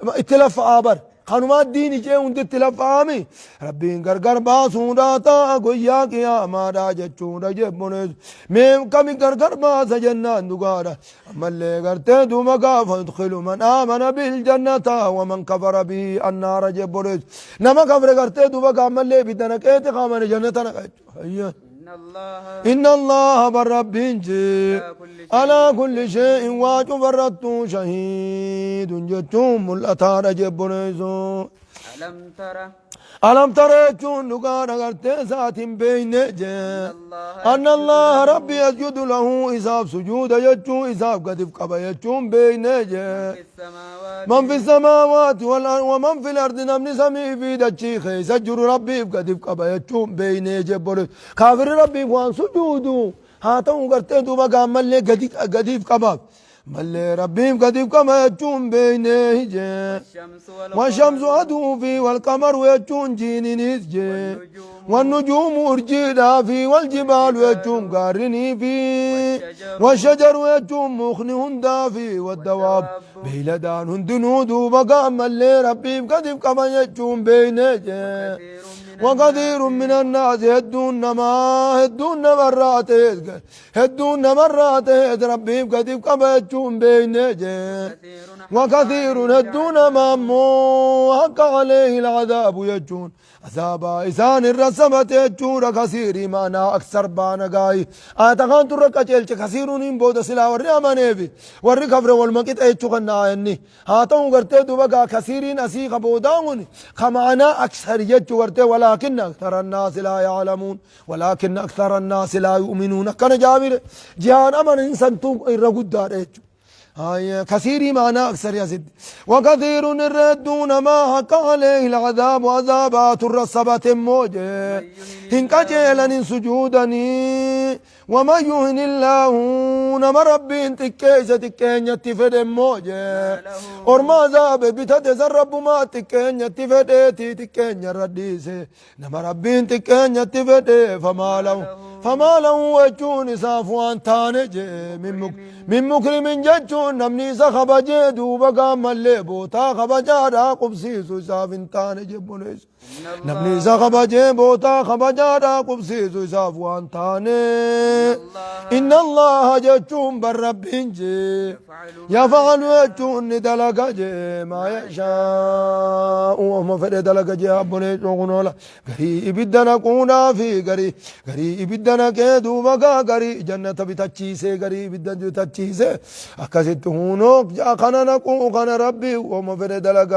S1: اتلف آبر خنمات ديني جئ وند اتلف آمي ربي غرغر باسون راتا قويا قياما راجة چون رجب منز ميم كمي غرغر باس جنان دقارا أما اللي غرتي دو مقا فادخلوا من آمن بالجنة ومن كفر به النار جب منز نما كفر غرتي دو مقا أما اللي بدنك ايتي خامن جنة هيا إن الله برب على كل شيء واجب بردت شهيد جتوم الأثار جبنيزو ألم ترى جون نقار غرت ذات بين أن الله ربي يسجد له إذا سجود يجو إذا قدف قبا يجون بين من في السماوات ومن في الأرض نمني سمي في دجيخ يسجد ربي قدف قبا يجون بين جبر كافر ربي وان سجودو هاتو غرت دوبا قامل لي قدف قبا ملي ربيم قديم كما يجون بينه والشمس عدو في والقمر يجون جين نسجي والنجوم أرجيدا في والجبال يجون قارني في والشجر يجون مخنهن دافي والدواب بيلدان هندنود وبقام ملي ربيم قديم كما يجون بينه وكثير من الناس هدون مرات ربي كتب كبتشون بين وكثير هدون مامو حق عليه العذاب يجون عذابا إسان الرسمة يجون كثير مانا أكثر بانا قاي آتخان ترك أجلش كثيرون بود سلا ورّي أمانيفي ورّي كفر والمكت أيجو قناعني هاتون قرتي بقى كثيرين أسيق بوداون خمانا أكثر يجو ورتي ولكن أكثر الناس لا يعلمون ولكن أكثر الناس لا يؤمنون كان جابر جهان أمن إنسان تو الرقود دار أيجو هاي كثير معنا أكثر يا سيدي وكثير الردون ما حق عليه العذاب وعذابات الرصبة موجه هنك جيلا سجودني وما يهن الله نما ربي تكيسة تكين يتفد موجه ورما ذاب بتدزر رب ما تكين يتفد تكين يرديسه نما ربي تكين يتفد فما له وجون سافوان تانج من مكرم ججون نمني سخبجي دوبا ملي بوتا خبجارا قبسيسو سافن تانج بنيس نمني سخبجي بوتا خبجارا قبسيسو سافوان تانج إن الله ججون بالرب يفعل وجون دلق ما يشاء وما فرد دلق جابني شغنولا قريب الدنا قونا في قريب الدنا كيدو بقا قريب جنة بتچيسي قريب الدنا بتچيسي أكسد هونوك جا خنا نقو خنا ربي وما فرد دلق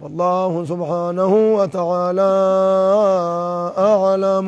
S1: والله سبحانه وتعالى أعلم